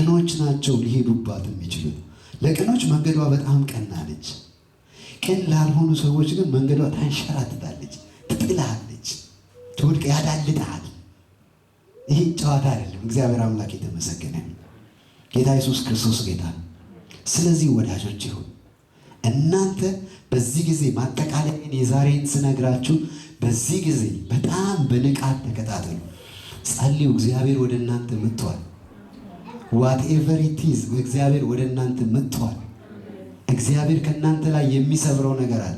ቅኖች ናቸው ሊሄዱባት የሚችሉት። ለቅኖች መንገዷ በጣም ቀና ነች። ቅን ላልሆኑ ሰዎች ግን መንገዷ ታንሸራትታለች፣ ትጥልሃለች፣ ትወድቅ ያዳልጣል። ይሄ ጨዋታ አይደለም። እግዚአብሔር አምላክ የተመሰገነ ነው። ጌታ ኢየሱስ ክርስቶስ ጌታ ነው። ስለዚህ ወዳጆች ይሁን እናንተ በዚህ ጊዜ ማጠቃለያን የዛሬን ስነግራችሁ በዚህ ጊዜ በጣም በንቃት ተከታተሉ፣ ጸልዩ። እግዚአብሔር ወደ እናንተ መጥቷል። whatever it is እግዚአብሔር ወደ እናንተ መጥቷል። እግዚአብሔር ከእናንተ ላይ የሚሰብረው ነገር አለ።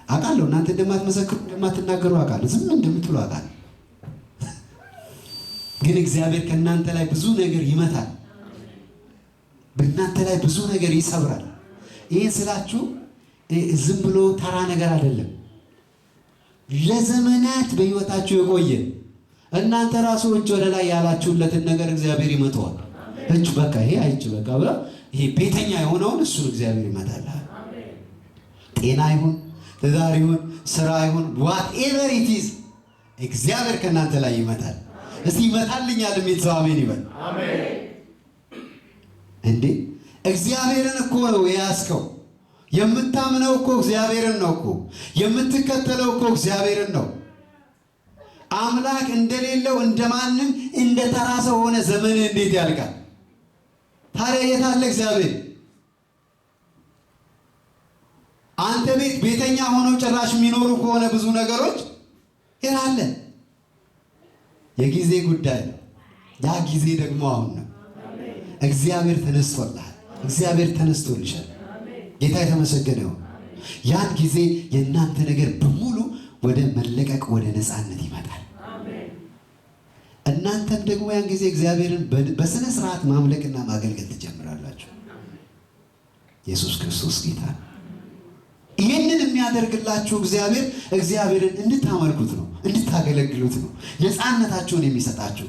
አውቃለሁ እናንተ እንደማትመሰክሩ እንደማትናገሩ አውቃለሁ፣ ዝም እንደምትሉ አውቃለሁ። ግን እግዚአብሔር ከእናንተ ላይ ብዙ ነገር ይመታል፣ በእናንተ ላይ ብዙ ነገር ይሰብራል። ይህን ስላችሁ ዝም ብሎ ተራ ነገር አይደለም። ለዘመናት በሕይወታችሁ የቆየ እናንተ ራሱ እጅ ወደ ላይ ያላችሁለትን ነገር እግዚአብሔር ይመታዋል። እጅ በቃ ይሄ አይጭ በቃ ብላ ይሄ ቤተኛ የሆነውን እሱን እግዚአብሔር ይመታል። ጤና ይሁን ትዳር ይሁን ስራ ይሁን whatever it is እግዚአብሔር ከእናንተ ላይ ይመታል። እስቲ ይመታልኛል የሚል ሰው አሜን ይበል። አሜን። እንዴ እግዚአብሔርን እኮ ነው የያዝከው። የምታምነው እኮ እግዚአብሔርን ነው እኮ። የምትከተለው እኮ እግዚአብሔርን ነው። አምላክ እንደሌለው እንደማንም እንደ ተራ ሰው ሆነ ዘመን እንዴት ያልቃል? ታዲያ የት አለ እግዚአብሔር? አንተ ቤት ቤተኛ ሆነው ጭራሽ የሚኖሩ ከሆነ ብዙ ነገሮች የት አለ? የጊዜ ጉዳይ ነው። ያ ጊዜ ደግሞ አሁን ነው። እግዚአብሔር ተነስቶልሃል። እግዚአብሔር ተነስቶልሻል። ጌታ የተመሰገነ ይሁን። ያን ጊዜ የእናንተ ነገር በሙሉ ወደ መለቀቅ ወደ ነፃነት ይመጣል። እናንተም ደግሞ ያን ጊዜ እግዚአብሔርን በስነ ስርዓት ማምለክና ማገልገል ትጀምራላችሁ። ኢየሱስ ክርስቶስ ጌታ ነው። ይህንን የሚያደርግላችሁ እግዚአብሔርን እንድታመልኩት ነው፣ እንድታገለግሉት ነው፣ ነፃነታችሁን የሚሰጣችሁ።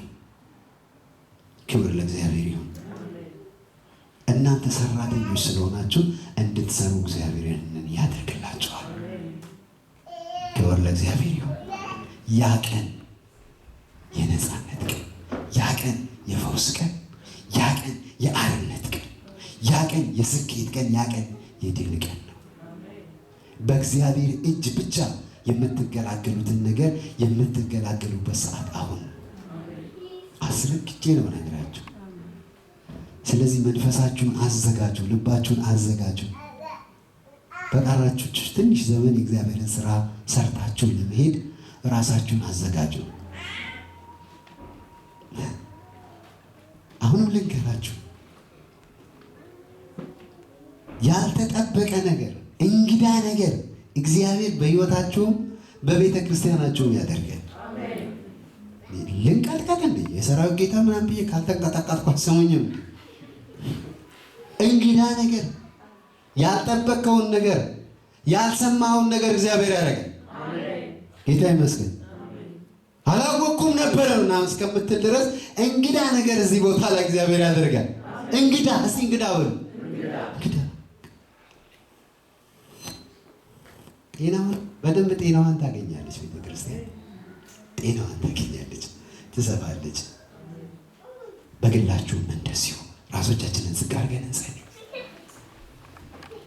ክብር ለእግዚአብሔር ይሁን። እናንተ ሰራተኞች ስለሆናችሁ እንድትሰሩ እግዚአብሔር ይህንን ያደርግላችኋል። ክብር ለእግዚአብሔር ይሁን። ያ ቀን የነፃነት ቀን፣ ያ ቀን የፈውስ ቀን፣ ያ ቀን የአርነት ቀን፣ ያ ቀን የስኬት ቀን፣ ያ ቀን የድል ቀን ነው። በእግዚአብሔር እጅ ብቻ የምትገላገሉትን ነገር የምትገላገሉበት ሰዓት አሁን አስረግጬ ነው ነገራችሁ። ስለዚህ መንፈሳችሁን አዘጋጁ፣ ልባችሁን አዘጋጁ። በቀራችሁ ትንሽ ዘመን የእግዚአብሔርን ስራ ሰርታችሁ ለመሄድ ራሳችሁን አዘጋጁ። አሁንም ልንገራችሁ፣ ያልተጠበቀ ነገር፣ እንግዳ ነገር እግዚአብሔር በሕይወታችሁም በቤተ ክርስቲያናችሁም ያደርጋል። ልንቀጥቀጥ እንዴ? የሰራዊት ጌታ ምናምን ብዬ ካልተንቀጠቀጥኩ አትሰሙኝም? እንግዳ ነገር፣ ያልጠበቀውን ነገር፣ ያልሰማውን ነገር እግዚአብሔር ያደርጋል። ጌታ ይመስገን። አላወቅኩም ነበር ምናምን እስከምትል ድረስ እንግዳ ነገር እዚህ ቦታ ላይ እግዚአብሔር ያደርጋል። እንግዳ እስቲ እንግዳ በሉ። እንግዳ ጤናዋን በደንብ ጤናዋን ታገኛለች። ቤተክርስቲያን ጤናዋን ታገኛለች፣ ትሰፋለች። በግላችሁም እንደዚሁ ራሶቻችንን ዝቅ አድርገን እንጸልይ።